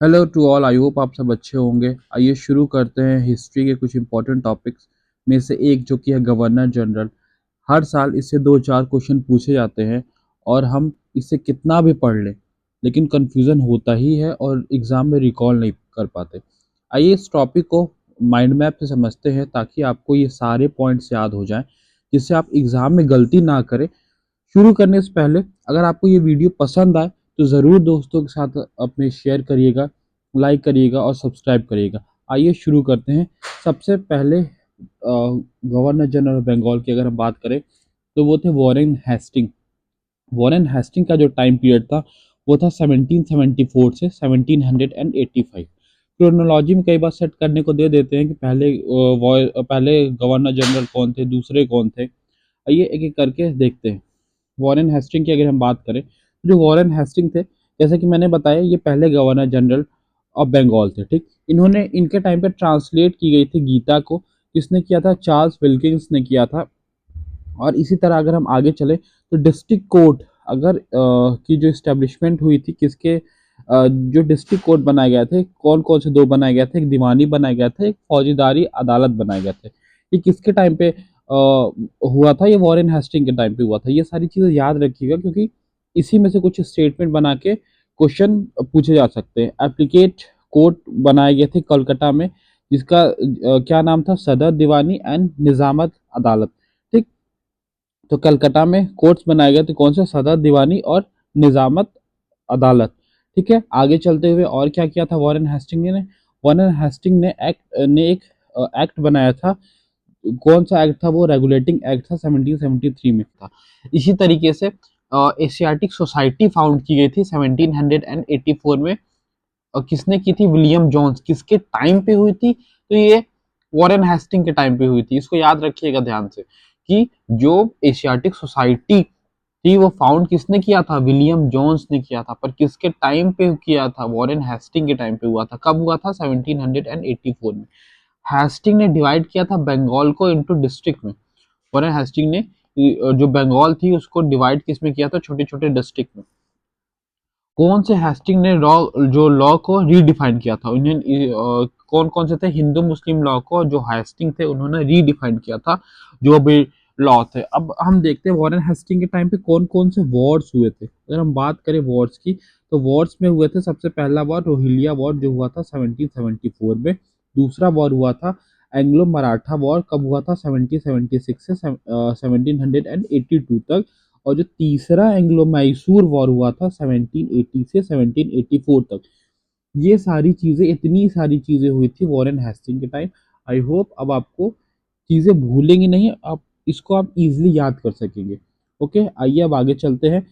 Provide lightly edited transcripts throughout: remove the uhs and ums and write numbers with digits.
Hello to all, I hope आप सब अच्छे होंगे। आइए शुरू करते हैं हिस्ट्री के कुछ इंपॉर्टेंट टॉपिक्स में से एक, जो कि है गवर्नर जनरल। हर साल इससे दो चार क्वेश्चन पूछे जाते हैं और हम इसे कितना भी पढ़ लें लेकिन कंफ्यूजन होता ही है और एग्ज़ाम में रिकॉल नहीं कर पाते। आइए इस टॉपिक को माइंड मैप से समझते हैं ताकि आपको ये सारे पॉइंट्स याद हो जाएं, जिससे आप एग्ज़ाम में गलती ना करें। शुरू करने से पहले अगर आपको ये वीडियो पसंद आए तो ज़रूर दोस्तों के साथ अपने शेयर करिएगा, लाइक करिएगा और सब्सक्राइब करिएगा। आइए शुरू करते हैं। सबसे पहले गवर्नर जनरल ऑफ बंगाल की अगर हम बात करें तो वो थे वॉरेन हेस्टिंग। वॉरेन हेस्टिंग का जो टाइम पीरियड था वो था 1774 से 1785। क्रोनोलॉजी में कई बार सेट करने को दे देते हैं कि पहले गवर्नर जनरल कौन थे, दूसरे कौन थे। आइए एक एक करके देखते हैं। वॉरेन हेस्टिंग की अगर हम बात करें, जो वॉरेन हेस्टिंग थे, जैसे कि मैंने बताया, ये पहले गवर्नर जनरल ऑफ बंगाल थे। ठीक, इन्होंने इनके टाइम पे ट्रांसलेट की गई थी गीता को। किसने किया था? चार्ल्स विल्किंस ने किया था। और इसी तरह अगर हम आगे चले तो डिस्ट्रिक्ट कोर्ट अगर की जो इस्टेब्लिशमेंट हुई थी, किसके जो डिस्ट्रिक्ट कोर्ट बनाए गए थे, कौन कौन से दो बनाए गए थे? एक दीवानी बनाया गया था, एक फौजीदारी अदालत बनाए गए थे। ये किसके टाइम पे हुआ था? ये वॉरेन हेस्टिंग के टाइम पे हुआ था। ये सारी चीज़ें याद रखिएगा क्योंकि इसी में से कुछ स्टेटमेंट बना के क्वेश्चन पूछे जा सकते हैं। एप्लीकेट कोर्ट बनाए गए थे कलकत्ता में, जिसका क्या नाम था? सदर दीवानी एंड निजामत अदालत। ठीक, तो कलकत्ता में कोर्ट्स बनाए गए थे, कौन से? सदर दीवानी और निजामत अदालत। ठीक है, आगे चलते हुए और क्या किया था वॉरेन हेस्टिंग ने? वॉरेन हेस्टिंग ने एक एक्ट बनाया था। कौन सा एक्ट था वो? रेगुलेटिंग एक्ट था, 1773 में था। इसी तरीके से एशियाटिक सोसाइटी फाउंड की गई थी 1784 में। और किसने की थी? William Jones. किसके टाइम पे हुई थी? तो ये वॉरेन हेस्टिंग के टाइम पे हुई थी। इसको याद रखिएगा ध्यान से कि जो एशियाटिक सोसाइटी थी वो फाउंड किसने किया था? विलियम जोन्स ने किया था। पर किसके टाइम पे किया था? वॉरेन हेस्टिंग के टाइम पे हुआ था। कब हुआ था? 1784 में। हेस्टिंग ने डिवाइड किया था बंगाल को इनटू डिस्ट्रिक्ट में। वॉरेन हेस्टिंग ने जो बंगाल थी उसको डिवाइड किस में किया था? छोटे छोटे डिस्ट्रिक्ट में। कौन से हेस्टिंग ने लॉ को रीडिफाइन किया था? कौन कौन से थे? हिंदू मुस्लिम लॉ को जो हेस्टिंग थे उन्होंने रीडिफाइन किया था, जो भी लॉ थे। अब हम देखते हैं वॉरेन हेस्टिंग के टाइम पे कौन कौन से वॉर्स हुए थे। अगर हम बात करें वॉर्स की तो वॉर्स में हुए थे, सबसे पहला वॉर रोहिलिया वॉर जो हुआ था 1774 में। दूसरा वॉर हुआ था एंग्लो मराठा वॉर। कब हुआ था? 1776 से 1782 तक। और जो तीसरा एंग्लो मैसूर वॉर हुआ था 1780 से 1784 तक। ये सारी चीजें, इतनी सारी चीजें हुई थी वॉरेन हेस्टिंग के टाइम। आई होप अब आपको चीजें भूलेंगी नहीं, आप इसको आप इजीली याद कर सकेंगे। ओके, आइए अब आगे चलते हैं।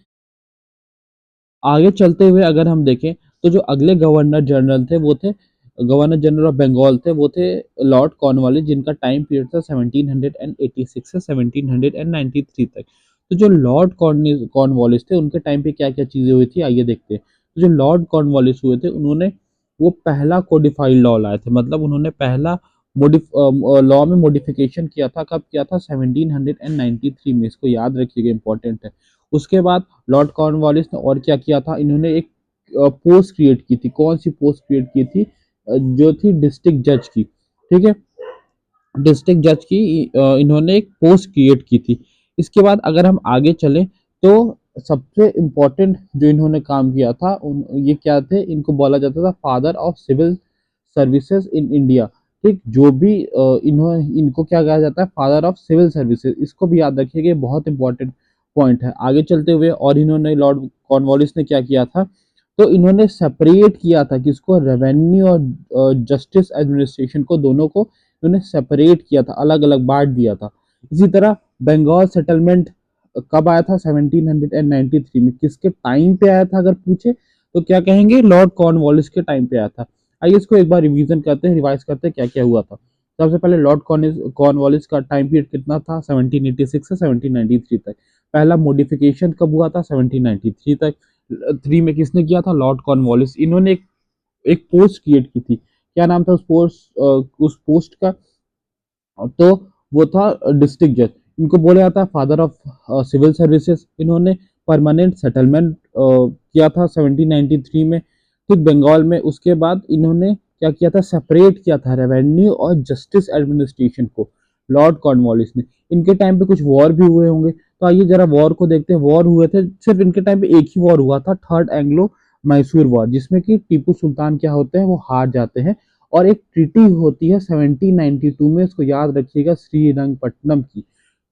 आगे चलते हुए अगर हम देखें तो जो अगले गवर्नर जनरल थे वो थे, गवर्नर जनरल ऑफ बंगाल थे, वो थे लॉर्ड कॉर्नवालिस, जिनका टाइम पीरियड था 1786 से 1793 तक। तो जो लॉर्ड कॉर्नवालिस थे उनके टाइम पे क्या क्या चीज़ें हुई थी, आइए देखते हैं। तो जो लॉर्ड कॉर्नवालिस हुए थे उन्होंने वो पहला कोडिफाइड लॉ लाए थे, मतलब उन्होंने पहला लॉ में मॉडिफिकेशन किया था। कब किया था? 1793 में। इसको याद रखिएगा, इंपॉर्टेंट है। उसके बाद लॉर्ड कॉर्नवालिस ने और क्या किया था? इन्होंने एक पोस्ट क्रिएट की थी। कौन सी पोस्ट क्रिएट की थी? जो थी डिस्ट्रिक्ट जज की। ठीक है, डिस्ट्रिक्ट जज की इन्होंने एक पोस्ट क्रिएट की थी। इसके बाद अगर हम आगे चलें तो सबसे इम्पोर्टेंट जो इन्होंने काम किया था ये क्या थे? इनको बोला जाता था father of civil services in India. ठीक, जो भी इनको क्या कहा जाता है? Father of civil services. इसको भी याद रखिएगा, ये बहुत इंपॉर्टेंट पॉइंट है। आगे चलते हुए और इन्होंने लॉर्ड कॉर्नवालिस ने क्या किया था? तो इन्होंने सेपरेट किया था किसको? रेवेन्यू और जस्टिस एडमिनिस्ट्रेशन को, दोनों को उन्होंने सेपरेट किया था, अलग अलग बांट दिया था। इसी तरह बंगाल सेटलमेंट कब आया था? 1793 में। किसके टाइम पे आया था अगर पूछे तो क्या कहेंगे? लॉर्ड कॉर्नवालिस के टाइम पे आया था। आइए इसको एक बार रिवीजन करते हैं, रिवाइज करते हैं क्या क्या हुआ था। सबसे पहले लॉर्ड कॉर्नवालिस का टाइम पीरियड कितना था? 1786 से 1793 तक। पहला मॉडिफिकेशन कब हुआ था? 1793 तक। 3 में किसने किया था? Lord Cornwallis. इन्होंने एक पोस्ट क्रिएट की थी। क्या नाम था उस पोस्ट का? तो वो था डिस्ट्रिक्ट जज। इनको बोला जाता है फादर ऑफ सिविल सर्विसेज। इन्होंने परमानेंट सेटलमेंट किया था 1793 में। ठीक, बंगाल में। उसके बाद इन्होंने क्या किया था, सेपरेट किया था रेवेन्यू और जस्टिस एडमिनिस्ट्रेशन को, लॉर्ड कॉर्नवालिस ने। इनके टाइम पे कुछ वॉर भी हुए होंगे, तो आइए जरा वॉर को देखते हैं। वॉर हुए थे, सिर्फ इनके टाइम पे एक ही वॉर हुआ था, थर्ड एंग्लो मैसूर वॉर, जिसमें कि टीपू सुल्तान क्या होते हैं, वो हार जाते हैं। और एक ट्रीटी होती है 1792 में, इसको याद रखिएगा, श्रीरंगपट्टनम की।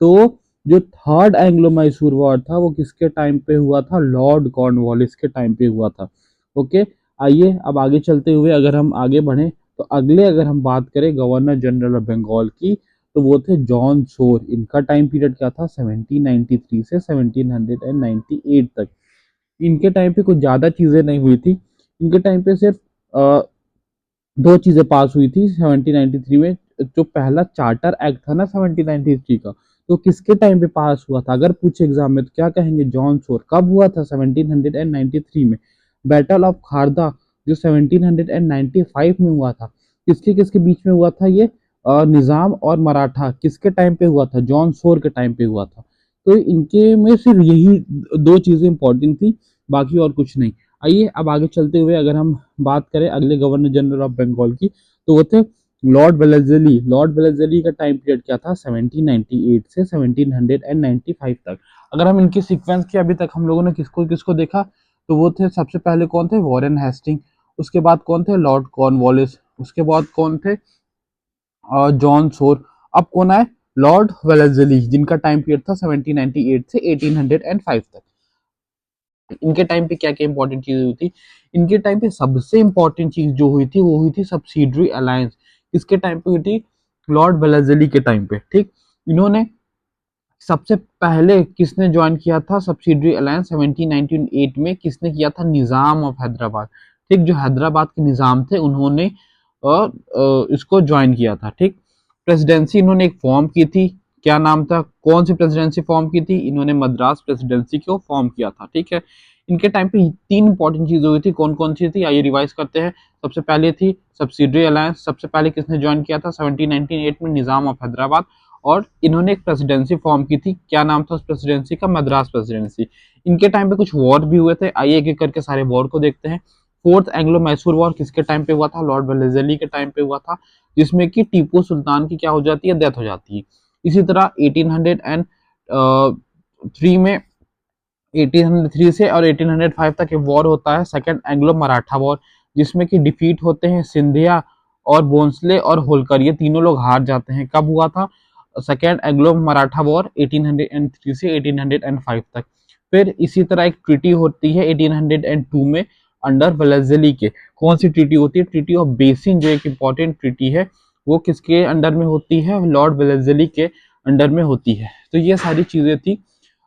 तो जो थर्ड एंग्लो मैसूर वॉर था वो किसके टाइम पे हुआ था, लॉर्ड कॉर्नवालिस के टाइम पे हुआ था। ओके, आइए अब आगे चलते हुए अगर हम आगे बढ़े, तो अगले अगर हम बात करें गवर्नर जनरल ऑफ बंगाल की, तो वो थे जॉन सोर। इनका टाइम पीरियड क्या था, 1793 से 1798 तक। इनके टाइम पे कुछ ज़्यादा चीज़ें नहीं हुई थी। इनके टाइम पे सिर्फ दो चीज़ें पास हुई थी 1793 में। जो पहला चार्टर एक्ट था ना 1793 का, तो किसके टाइम पे पास हुआ था, अगर पूछे एग्जाम में तो क्या कहेंगे, जॉन सोर। कब हुआ था, 1793 में। बैटल ऑफ खारदा जो 1795 में हुआ था, किसके किसके बीच में हुआ था ये, निज़ाम और मराठा, किसके टाइम पे हुआ था, जॉन सोर के टाइम पे हुआ था। तो इनके में सिर्फ यही दो चीज़ें इंपॉर्टेंट थी, बाकी और कुछ नहीं। आइए अब आगे चलते हुए अगर हम बात करें अगले गवर्नर जनरल ऑफ बंगाल की, तो वो थे लॉर्ड वेलेज़ली। लॉर्ड वेलेज़ली का टाइम पीरियड क्या था, 1798 से 1795 तक। अगर हम इनकी सीक्वेंस की, अभी तक हम लोगों ने किसको किसको देखा, तो वो थे, सबसे पहले कौन थे, वॉरेन हेस्टिंग। उसके बाद कौन थे, लॉर्ड कॉर्नवालिस। उसके बाद कौन थे, जॉन सोर। अब कौन आए, लॉर्ड वेलेज़ली, जिनका टाइम पीरियड था 1798 से 1805 तक। इनके टाइम पे क्या क्या इंपॉर्टेंट चीजें हुई थी, इनके टाइम पे सबसे इंपॉर्टेंट चीज जो हुई थी वो हुई थी सब्सिडरी अलायंस। किसके टाइम पे हुई थी, लॉर्ड वेलेज़ली के टाइम पे। ठीक, इन्होंने सबसे पहले किसने ज्वाइन किया था सब्सिडरी अलायंस, 1798 में किसने किया था, निजाम ऑफ हैदराबाद। ठीक, जो हैदराबाद के निजाम थे उन्होंने इसको ज्वाइन किया था। ठीक, प्रेसिडेंसी इन्होंने एक फॉर्म की थी, क्या नाम था, कौन सी प्रेसिडेंसी फॉर्म की थी, इन्होंने मद्रास प्रेसिडेंसी को फॉर्म किया था। ठीक है, इनके टाइम पे तीन इंपॉर्टेंट चीजें हुई थी, कौन कौन सी थी, आइए रिवाइज करते हैं। सबसे पहले थी सब्सिडरी अलायंस, सबसे पहले किसने ज्वाइन किया था 1798 में, निजाम ऑफ हैदराबाद। और इन्होंने एक प्रेसिडेंसी फॉर्म की थी, क्या नाम था उस प्रेसिडेंसी का, मद्रास प्रेसिडेंसी। इनके टाइम पे कुछ वॉर भी हुए थे, आइए एक एक करके सारे वॉर को देखते हैं। फोर्थ एंग्लो मैसूर वॉर किसके टाइम पे हुआ था, लॉर्ड वेलेज़ली के टाइम पे हुआ था, जिसमें कि टीपू सुल्तान की क्या हो जाती है, डेथ हो जाती है। इसी तरह 1803 में, 1803 से और 1805 तक वॉर होता है, सेकंड एंग्लो मराठा वॉर, जिसमें कि डिफीट होते हैं सिंधिया और भोंसले और होलकर, ये तीनों लोग हार जाते हैं। कब हुआ था, सेकेंड एंग्लो मराठा वॉर 1803 से 1805 तक। फिर इसी तरह एक ट्रीटी होती है 1802 में अंडर वेलेज़ली के। कौन सी ट्रीटी होती है, ट्रीटी ऑफ बेसिन, जो एक इंपॉर्टेंट ट्रीटी है, वो किसके अंडर में होती है, लॉर्ड वेलेज़ली के अंडर में होती है। तो ये सारी चीजें थी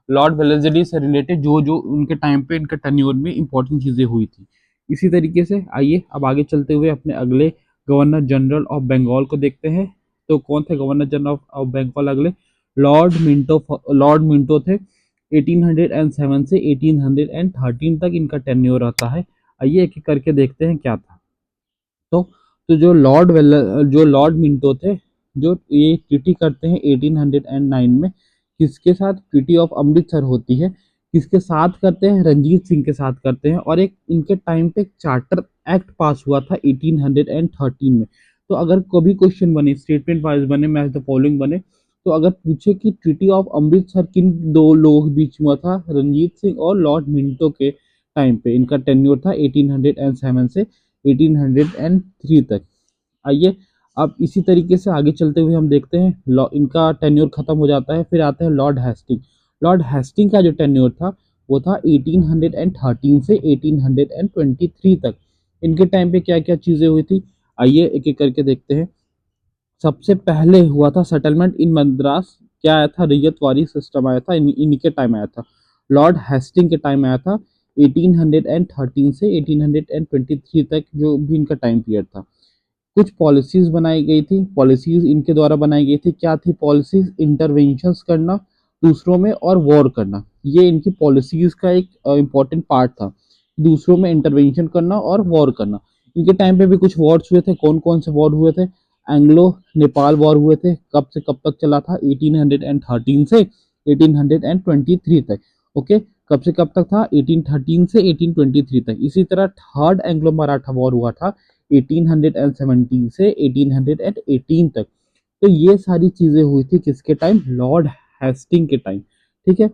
लॉर्ड वेलेज़ली से रिलेटेड, जो जो उनके टाइम पे इनके टन्योर में इंपॉर्टेंट चीजें हुई थी। इसी तरीके से आइए अब आगे चलते हुए अपने अगले गवर्नर जनरल ऑफ बंगाल को देखते हैं। तो कौन थे गवर्नर जनरल ऑफ बंगाल अगले, लॉर्ड मिंटो। लॉर्ड मिंटो थे, 1807 से 1813 तक इनका टेन्योर रहता है। आइए एक एक करके देखते हैं क्या था। तो जो लॉर्ड मिंटो थे, जो ये ट्रीटी करते हैं 1809 में, किसके साथ, ट्रीटी ऑफ अमृतसर होती है, किसके साथ करते हैं, रंजीत सिंह के साथ करते हैं। और एक इनके टाइम पे चार्टर एक्ट पास हुआ था 1813 में। तो अगर कभी क्वेश्चन बने, स्टेटमेंट वाइज बने, मैच द फॉलोइंग बने, तो अगर पूछे कि ट्रीटी ऑफ अमृतसर किन दो लोग बीच में हुआ था, रंजीत सिंह और लॉर्ड मिंटो के टाइम पे। इनका टेन्योर था 1807 से 1803 तक। आइए अब इसी तरीके से आगे चलते हुए हम देखते हैं, इनका टेन्योर खत्म हो जाता है, फिर आते हैं लॉर्ड हेस्टिंग। लॉर्ड हेस्टिंग का जो टेन्योर था वो था 1813 से 1823 तक। इनके टाइम पे क्या क्या चीजें हुई थी, आइए एक एक करके देखते हैं। सबसे पहले हुआ था सेटलमेंट इन मद्रास, क्या आया था, रैयतवाड़ी सिस्टम आया था, इनके टाइम आया था। लॉर्ड हेस्टिंग के टाइम आया था 1813 से 1823 तक, जो भी इनका टाइम पीरियड था। कुछ पॉलिसीज बनाई गई थी, पॉलिसीज इनके द्वारा बनाई गई थी, क्या थी पॉलिसीज, इंटरवेंशंस करना दूसरों में और वॉर करना, ये इनकी पॉलिसीज का एक इम्पॉर्टेंट पार्ट था, दूसरों में इंटरवेंशन करना और वॉर करना। इनके टाइम पे भी कुछ वॉर्स हुए थे, कौन कौन से वॉर हुए थे, एंग्लो नेपाल वॉर हुए थे, कब से कब तक चला था, 1813 से 1823 तक। ओके, कब से कब तक था, 1813 से 1823 तक। इसी तरह थर्ड एंग्लो मराठा वॉर हुआ था 1817 से 1818 तक। तो ये सारी चीजें हुई थी किसके टाइम, लॉर्ड हेस्टिंग के टाइम, ठीक है।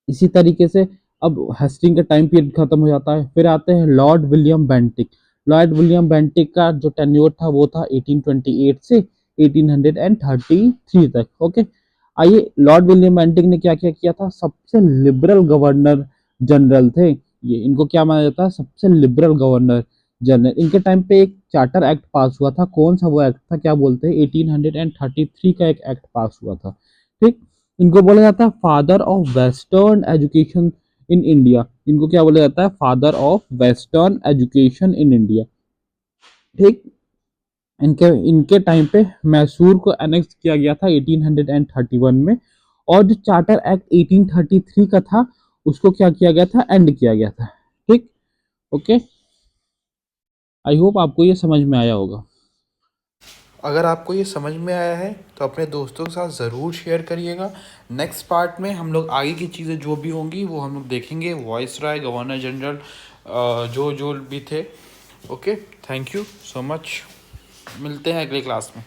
इसी तरीके से अब हेस्टिंग का टाइम पीरियड खत्म हो जाता है, फिर आते हैं Lord William Bentinck. Lord William Bentinck का जो टेन्योर था वो था 1828 से 1833 तक, ओके। आइए, लॉर्ड विलियम बेंटिक ने क्या क्या किया था, सबसे लिबरल गवर्नर जनरल थे ये, इनको क्या माना जाता है, सबसे लिबरल गवर्नर जनरल। इनके टाइम पे एक चार्टर एक्ट पास हुआ था, कौन सा वो एक्ट था, क्या बोलते हैं, 1833 का एक एक्ट पास हुआ था, ठीक। इनको बोला जाता है father of western education in India. इनको क्या बोला जाता है, father of western education in India, ठीक। इनके इनके टाइम पे मैसूर को एनेक्स किया गया था 1831 में, और जो चार्टर एक्ट 1833 का था उसको क्या किया गया था, एंड किया गया था, ठीक। ओके, आई होप आपको ये समझ में आया होगा। अगर आपको ये समझ में आया है तो अपने दोस्तों के साथ ज़रूर शेयर करिएगा। नेक्स्ट पार्ट में हम लोग आगे की चीज़ें जो भी होंगी वो हम लोग देखेंगे, वॉइस राय, गवर्नर जनरल, जो जो भी थे। Okay, thank you so much, मिलते हैं अगले क्लास में।